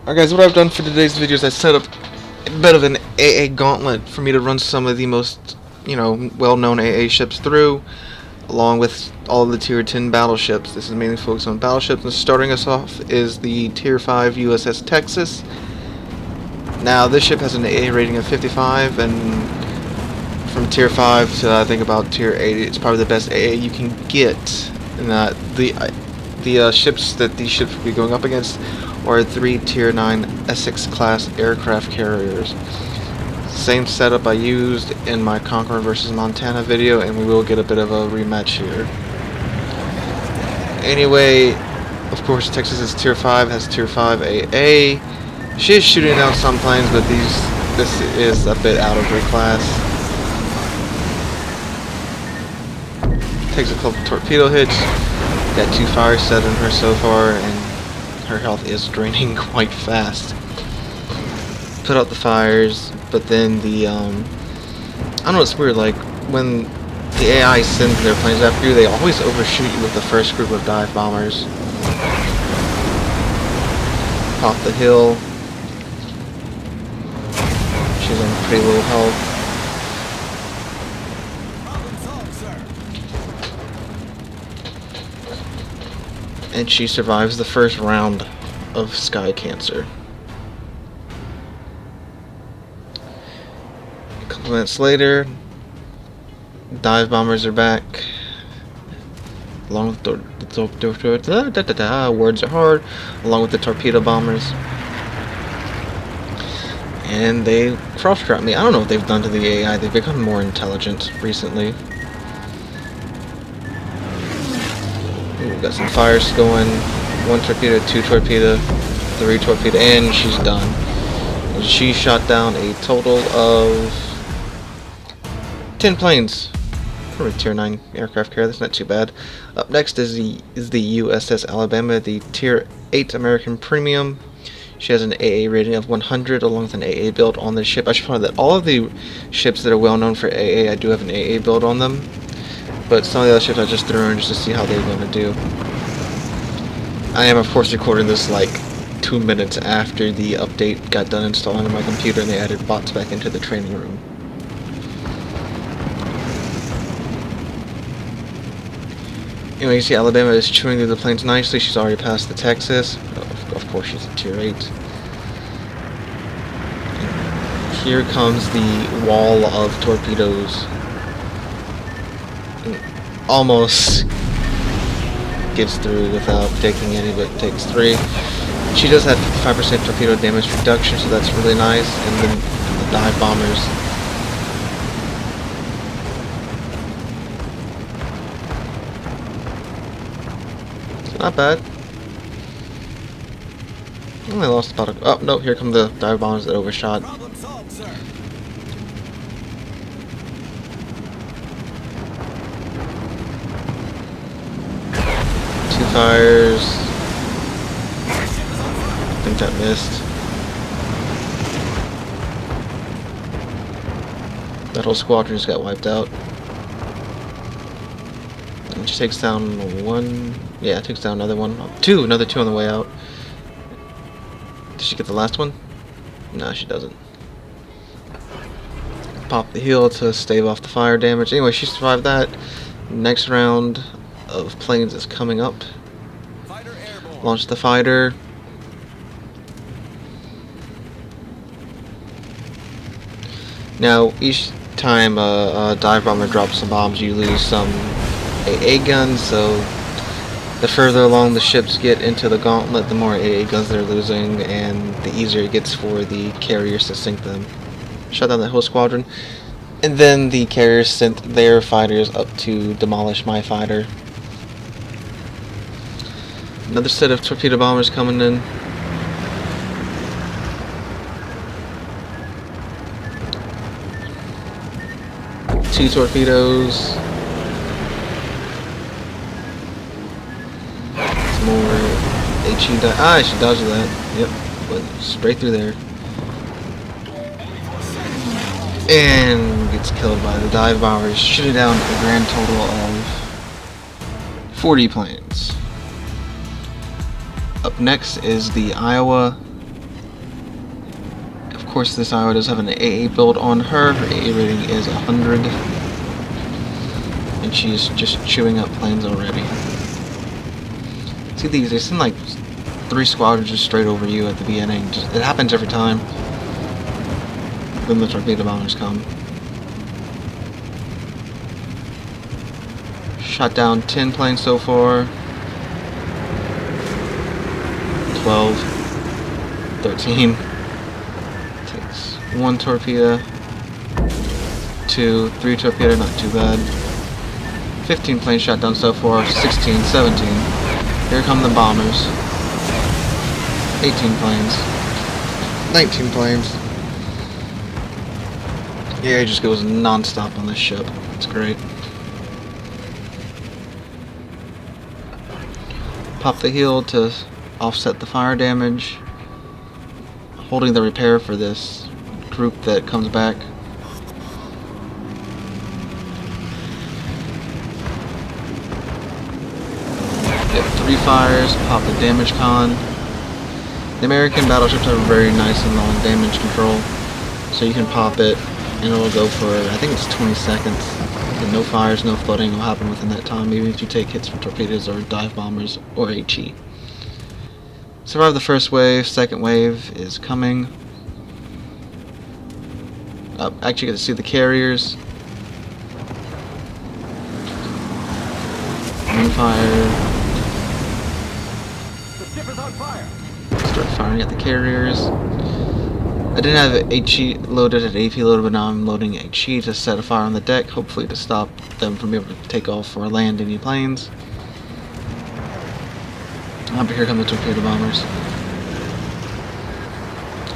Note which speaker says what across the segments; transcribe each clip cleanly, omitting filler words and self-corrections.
Speaker 1: Alright guys, what I've done for today's video is I set up a bit of an AA gauntlet for me to run some of the most, well-known AA ships through, along with all of the tier 10 battleships. This is mainly focused on battleships, and starting us off is the tier 5 Uss Texas. Now this ship has an AA rating of 55, and from tier 5 to I think about tier 8, it's probably the best AA you can get. And the ships that these ships will be going up against are 3 tier 9 Essex class aircraft carriers. Same setup I used in my Conqueror vs. Montana video, and we will get a bit of a rematch here. Anyway, of course Texas is tier 5, has tier 5 AA. She is shooting down some planes, but this is a bit out of her class. Takes a couple torpedo hits. Got 2 fires set in her so far, and her health is draining quite fast. Put out the fires, but then the I don't know, it's weird, like when the AI sends their planes after you, they always overshoot you with the first group of dive bombers. Pop the hill. She's on pretty low health. And she survives the first round of Sky Cancer. A couple minutes later, dive bombers are back, along with the words are hard, along with the torpedo bombers, and they cross-trap me. I don't know what they've done to the AI. They've become more intelligent recently. Got some fires going. 1 torpedo, 2 torpedo, 3 torpedo, and she's done. And she shot down a total of 10 planes for a tier 9 aircraft carrier. That's not too bad. Up next is the Uss Alabama, the tier 8 American premium. She has an AA rating of 100, along with an AA build on the ship. I should point out that all of the ships that are well known for AA, I do have an AA build on them. But some of the other ships I just threw in just to see how they're going to do. I am, of course, recording this like 2 minutes after the update got done installing on my computer and they added bots back into the training room. Anyway, you see Alabama is chewing through the planes nicely. She's already passed the Texas. Of course, she's a tier 8. And here comes the wall of torpedoes. Almost gets through without taking any, but takes 3. She does have 55% torpedo damage reduction, so that's really nice. And then the dive bombers. So not bad. Only lost about a... Oh, no, here come the dive bombers that overshot. Fires. I think that missed. That whole squadron just got wiped out. And she takes down 1. Yeah, takes down another one. Another two on the way out. Did she get the last one? No, she doesn't. Pop the heel to stave off the fire damage. Anyway, she survived that. Next round of planes is coming up. Launch the fighter. Now, each time a dive bomber drops some bombs, you lose some AA guns, so the further along the ships get into the gauntlet, the more AA guns they're losing, and the easier it gets for the carriers to sink them. Shut down that whole squadron, and then the carriers sent their fighters up to demolish my fighter. Another set of torpedo bombers coming in. Two torpedoes. Some more HE dive. Ah, I should dodge that. Yep, went straight through there. And gets killed by the dive bombers, shooting down a grand total of 40 planes. Up next is the Iowa course, this IO does have an AA build on her. Her AA rating is 100. And she's just chewing up planes already. See these, they send like 3 squadrons just straight over you at the beginning. It happens every time. Then the torpedo bombers come. Shot down 10 planes so far. 12. 13. Takes 1 torpedo. 2, 3 torpedo, not too bad. 15 planes shot down so far. 16, 17. Here come the bombers. 18 planes. 19 planes. Yeah, it just goes non-stop on this ship. It's great. Pop the heel to offset the fire damage. Holding the repair for this group that comes back. Get 3 fires, pop the damage con. The American battleships have very nice and long damage control. So you can pop it and it'll go for, I think it's 20 seconds. And no fires, no flooding will happen within that time, even if you take hits from torpedoes or dive bombers or HE. Survive the first wave, second wave is coming. Actually get to see the carriers. On fire.
Speaker 2: The ship is on fire.
Speaker 1: Start firing at the carriers. I didn't have HE loaded at AP loaded, but now I'm loading HE to set a fire on the deck, hopefully to stop them from being able to take off or land any planes. But here come the torpedo bombers.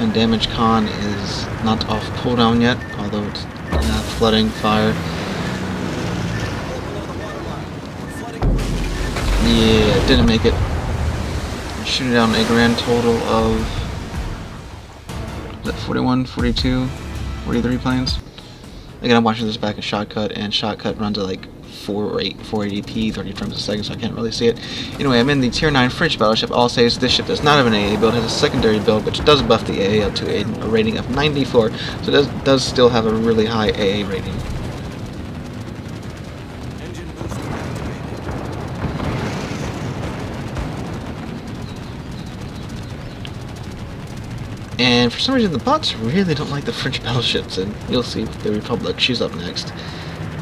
Speaker 1: And damage con is not off cooldown yet, although it's flooding fire. Yeah, didn't make it. Shooting down a grand total of 41, 42, 43 planes. Again, I'm watching this back at Shotcut, and Shotcut runs at like 480p, 30 frames a second, so I can't really see it. Anyway, I'm in the Tier 9 French battleship. All says this ship does not have an AA build, has a secondary build, which does buff the AA up to a rating of 94, so it does still have a really high AA rating. And for some reason, the bots really don't like the French battleships, and you'll see with the Republic. She's up next.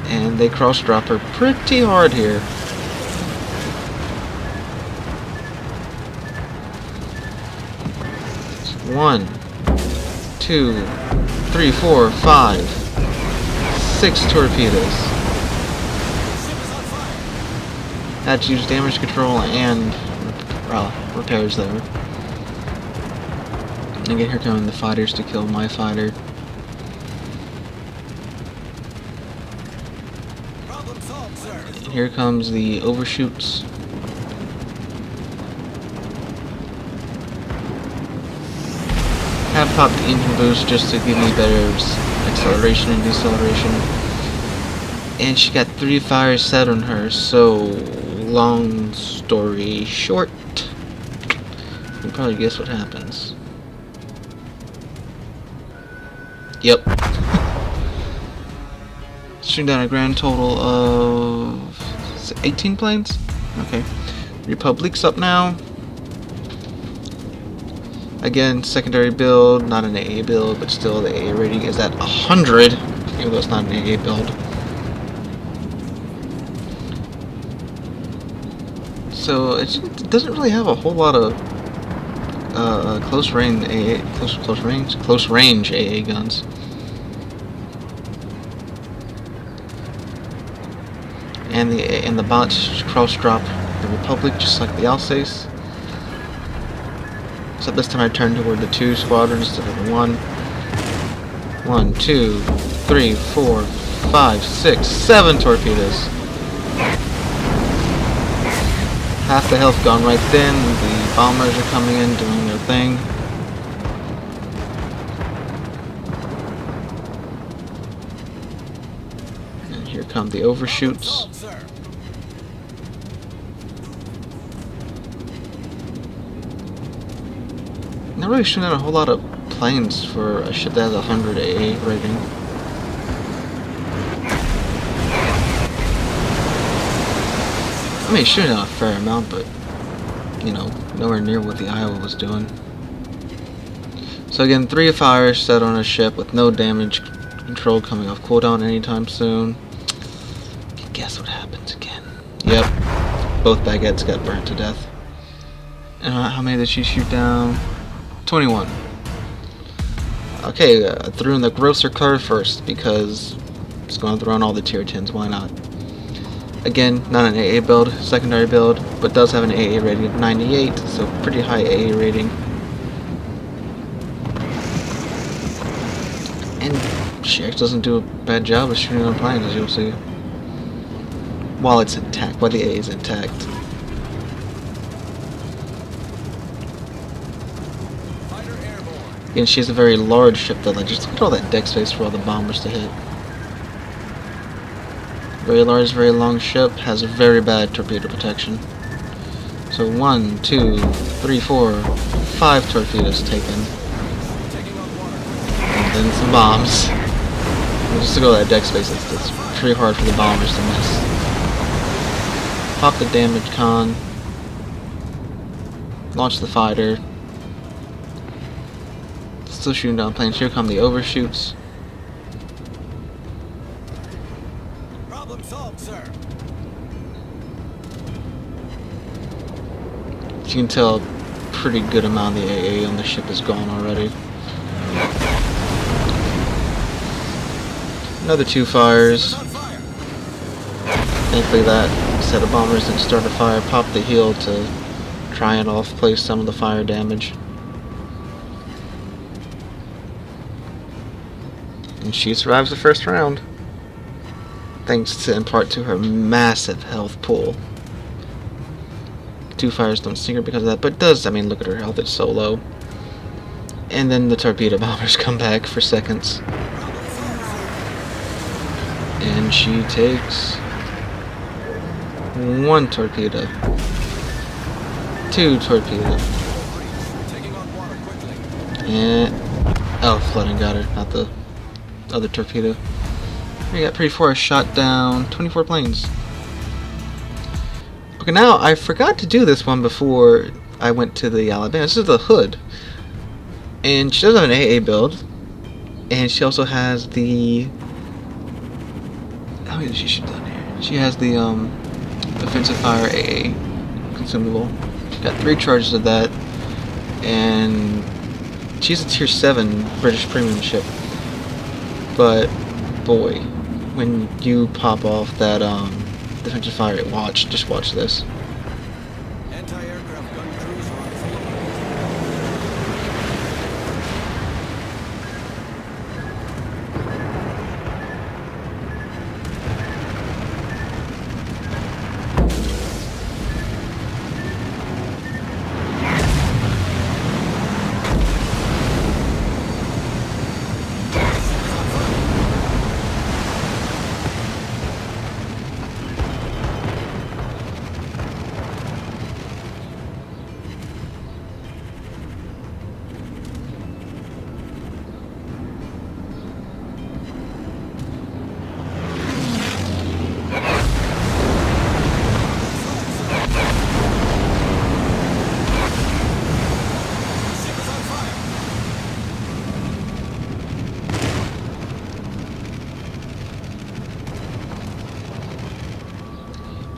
Speaker 1: And they cross-drop her pretty hard here. It's 1, 2, 3, 4, 5, 6 torpedoes. Had to use damage control and repairs there. Again, here come the fighters to kill my fighter.
Speaker 2: Problem solved, sir.
Speaker 1: Here comes the overshoots. Have popped the engine boost just to give me better acceleration and deceleration. And she got 3 fires set on her, so long story short, you can probably guess what happens. Yep. Shooting down a grand total of 18 planes? Okay. Republic's up now. Again, secondary build, not an AA build, but still the AA rating is at 100, even though it's not an AA build. So it doesn't really have a whole lot of close range AA guns. And the bots cross drop the Republic just like the Alsace. Except this time I turned toward the 2 squadrons instead of the 1. 1, 2, 3, 4, 5, 6, 7 torpedoes. Half the health gone right then. The bombers are coming in doing their thing. And here come the overshoots. Not really shooting at a whole lot of planes for a ship that has 100 AA rating. I mean, shooting out a fair amount, but, you know, nowhere near what the Iowa was doing. So again, 3 fires set on a ship with no damage control coming off cooldown anytime soon. Guess what happens again? Yep, both baguettes got burnt to death. And how many did she shoot down? 21. Okay, threw in the grosser card first because it's going to throw in all the tier 10s, why not? Again, not an AA build, secondary build, but does have an AA rating of 98, so pretty high AA rating. And she actually doesn't do a bad job of shooting on planes, as you'll see. While it's intact, while the AA is intact. Again, she has a very large ship though, like just look at all that deck space for all the bombers to hit. Very large, very long ship, has very bad torpedo protection. So 1, 2, 3, 4, 5 torpedoes taken. And then some bombs. And just to go to that deck space, it's pretty hard for the bombers to miss. Pop the damage con. Launch the fighter. Still shooting down planes. Here come the overshoots.
Speaker 2: Problem solved, sir.
Speaker 1: You can tell a pretty good amount of the AA on the ship is gone already. Another 2 fires. Thankfully that set of bombers didn't start a fire. Pop the heel to try and off-place some of the fire damage. And she survives the first round. Thanks to, in part to her massive health pool. 2 fires don't sink her because of that, but it does, I mean, look at her health, it's so low. And then the torpedo bombers come back for seconds. And she takes 1 torpedo. 2 torpedo. And oh, flooding got her, not the other torpedo. We got pretty far shot down 24 planes. Okay, now I forgot to do this one before I went to the Alabama. This is the hood. And she does have an AA build. And she also has the... How many did she shoot down here? She has the offensive fire AA consumable. Got 3 charges of that. And she's a tier 7 British premium ship. But boy, when you pop off that defensive fire, just watch this.
Speaker 2: Anti-aircraft gun crews are on field.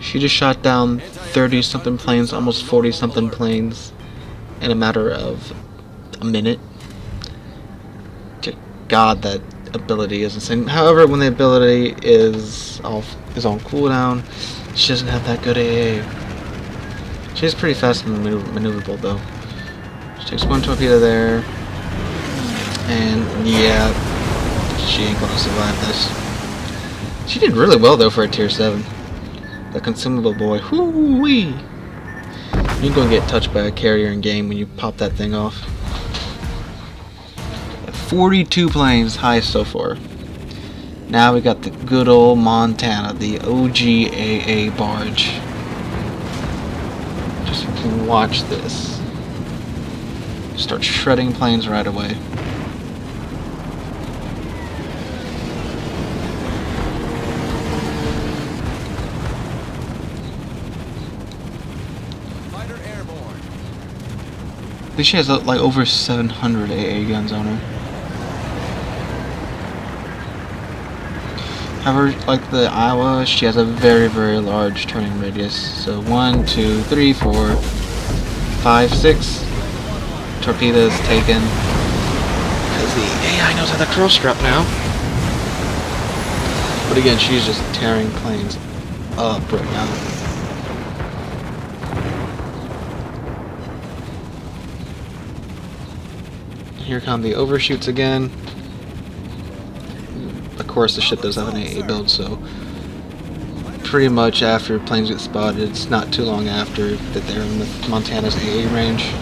Speaker 1: She just shot down 30-something planes, almost 40-something planes in a matter of a minute. God, that ability is insane. However, when the ability is on cooldown, she doesn't have that good AA. She's pretty fast and maneuverable though. She takes 1 torpedo there, and yeah, she ain't gonna survive this. She did really well though for a tier 7. The consumable boy, whoo-wee! You're gonna get touched by a carrier in game when you pop that thing off. 42 planes, highest so far. Now we got the good old Montana, the OGAA barge. Just watch this. Start shredding planes right away.
Speaker 2: Fighter airborne.
Speaker 1: I think she has like over 700 AA guns on her. However, like the Iowa, she has a very, very large turning radius. So 1, 2, 3, 4, 5, 6 torpedoes taken. Because the AI knows how to cross strap now. But again, she's just tearing planes up right now. Here come the overshoots again. Of course, the ship does have an AA build, so pretty much after planes get spotted, it's not too long after that they're in the Montana's AA range.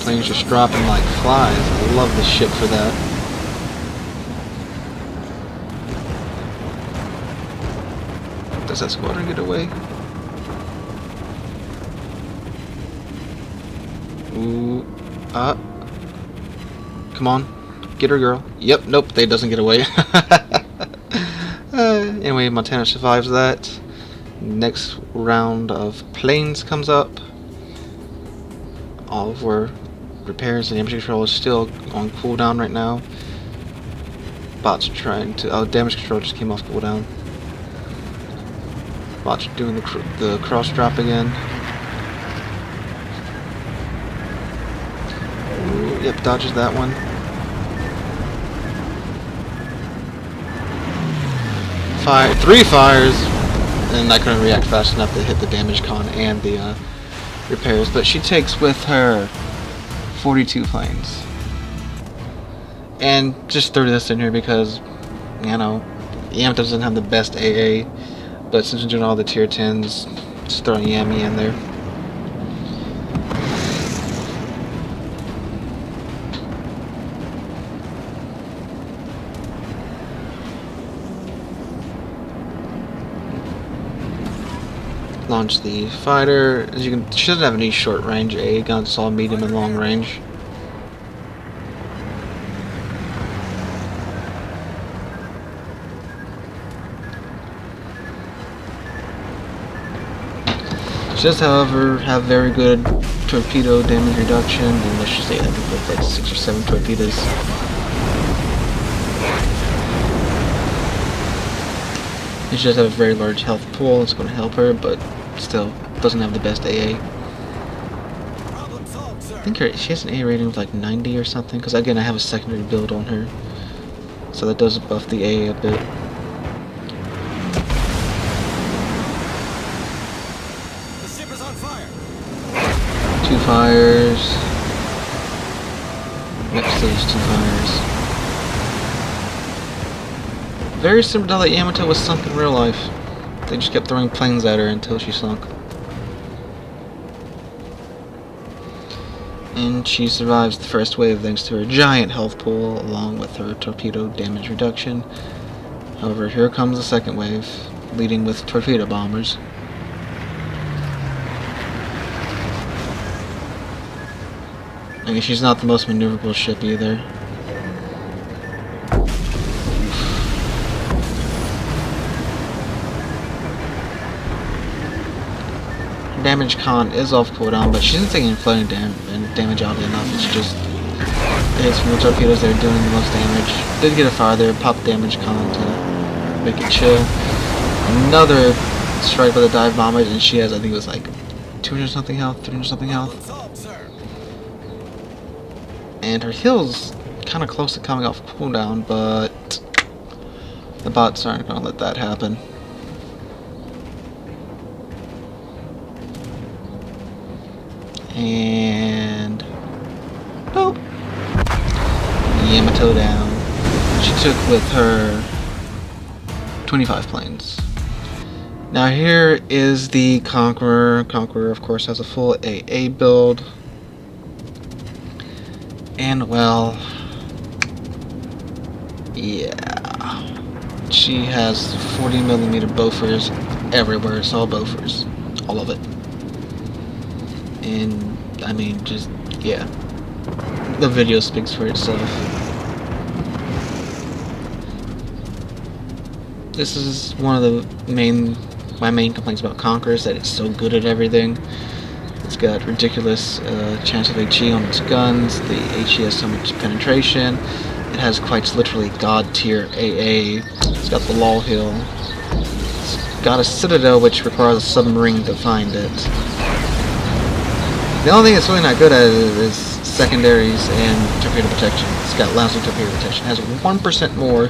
Speaker 1: Planes just dropping like flies. I love this ship for that. Does that squadron get away? Ooh, come on, get her, girl. Yep, nope, they doesn't get away. Anyway, Montana survives that. Next round of planes comes up. All of our repairs and damage control is still on cooldown right now. Bots are trying to. Oh, damage control just came off cooldown. Bots are doing the cross drop again. Ooh, yep, dodges that one. Fire, 3 fires, and I couldn't react fast enough to hit the damage con and the repairs. But she takes with her 42 planes. And just threw this in here because, you know, Yamato doesn't have the best AA, but since we're doing all the tier 10s, just throwing Yami in there. Launch the fighter. As you can, she doesn't have any short range AA guns. It's all medium and long range. She does, however, have very good torpedo damage reduction, and let's just say that with like 6 or 7 torpedoes. And she does have a very large health pool. It's going to help her, but still doesn't have the best AA.
Speaker 2: Problem solved, sir.
Speaker 1: I think she has an AA rating of like 90 or something, because again I have a secondary build on her, so that does buff the AA a bit.
Speaker 2: The ship is on fire.
Speaker 1: 2 fires. Next stage 2 fires. Very similar to how the Yamato was sunk in real life. They just kept throwing planes at her until she sunk. And she survives the first wave thanks to her giant health pool along with her torpedo damage reduction. However, here comes the second wave, leading with torpedo bombers. I guess she's not the most maneuverable ship either. Damage con is off cooldown, but she isn't taking floating damage oddly enough. It's just it is from the torpedoes that are doing the most damage. Did get a fire there, pop damage con to make it chill. Another strike by the dive bombers, and she has, I think it was like 200 something health, 300 something health.
Speaker 2: Problem solved, sir.
Speaker 1: And her heal's kind of close to coming off cooldown, but the bots aren't going to let that happen. And boop. Yamato down. She took with her 25 planes. Now here is the Conqueror. Conqueror, of course, has a full AA build. And well, yeah, she has 40mm Bofors everywhere. It's all Bofors, all of it. And I mean, just yeah, the video speaks for itself. This is one of my main complaints about Conqueror, is that it's so good at everything. It's got ridiculous chance of HE on its guns. The HE has so much penetration. It has quite literally god tier AA. It's got the Law Hill. It's got a Citadel which requires a submarine to find it. The only thing it's really not good at is secondaries and torpedo protection. It's got lousy torpedo protection. It has 1% more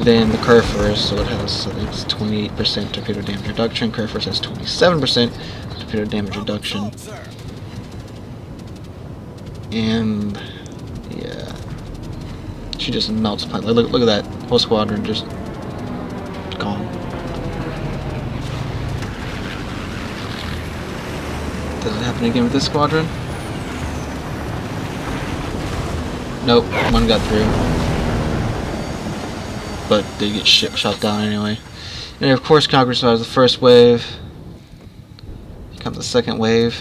Speaker 1: than the Curve First, so it has, I think it's 28% torpedo damage reduction. Curve First has 27% torpedo damage reduction. And yeah, she just melts planes. Look at that whole squadron just gone. Does it happen again with this squadron? Nope, one got through. But they get shot down anyway. And of course, Conqueror survives the first wave. Here comes the second wave.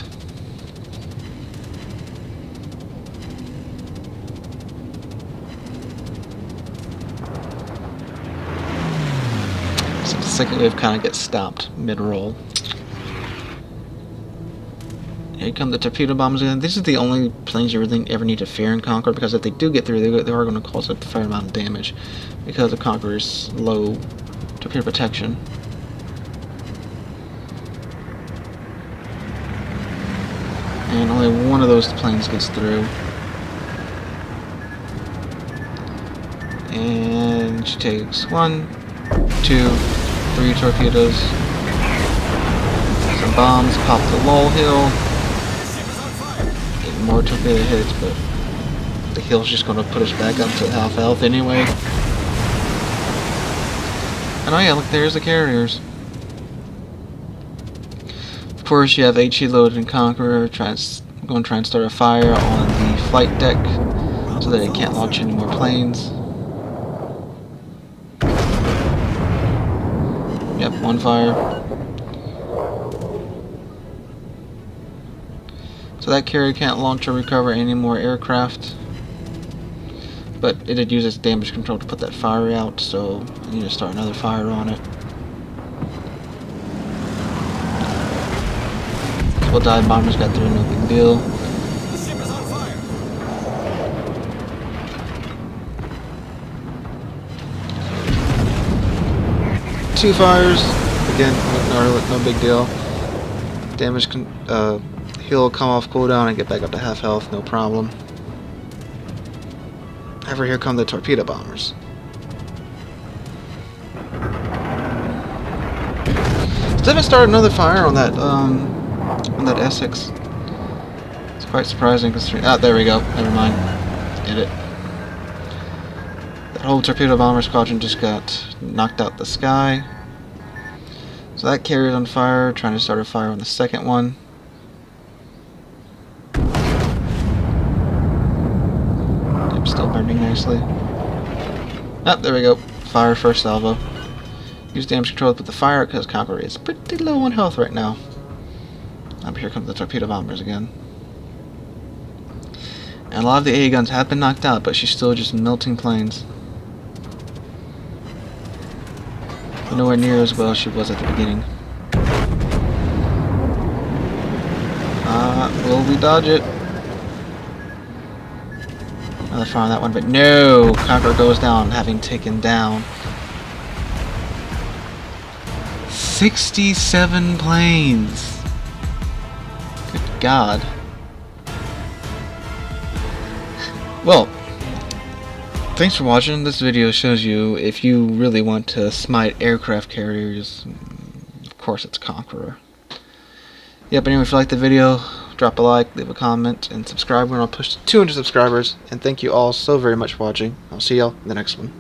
Speaker 1: So the second wave kind of gets stopped mid-roll. Here come the torpedo bombers again. This is the only planes you really ever need to fear in Conqueror, because if they do get through, they are going to cause a fair amount of damage because of Conqueror's low torpedo protection. And only one of those planes gets through. And she takes 1, 2, 3 torpedoes. Some bombs pop the Law Hill. More torpedo hits, but the hill's just going to put us back up to half health anyway. And oh yeah, look, there's the carriers. Of course, you have HE loaded in Conqueror. I'm going to try and start a fire on the flight deck so that it can't launch any more planes. Yep, one fire. So that carrier can't launch or recover any more aircraft. But it did use its damage control to put that fire out, so I need to start another fire on it. Couple dive bombers got through, no big deal.
Speaker 2: The ship is on fire.
Speaker 1: 2 fires. Again, no big deal. Damage he'll come off cooldown and get back up to half health, no problem. However, here come the torpedo bombers. Still haven't started another fire on that Essex. It's quite surprising considering. Ah, there we go. Never mind. Did it. That whole torpedo bomber squadron just got knocked out the sky. So that carrier's on fire. Trying to start a fire on the second one. Still burning nicely. Ah, there we go. Fire first salvo. Use damage control to put the fire out because Conqueror is pretty low on health right now. Here comes the torpedo bombers again. And a lot of the AA guns have been knocked out, but she's still just melting planes. But nowhere near as well as she was at the beginning. Will we dodge it? Another fire on that one, but no! Conqueror goes down, having taken down 67 planes! Good God. Well, thanks for watching. This video shows you if you really want to smite aircraft carriers, of course it's Conqueror. Yep, anyway, if you liked the video, drop a like, leave a comment, and subscribe when I'll push to 200 subscribers. And thank you all so very much for watching. I'll see y'all in the next one.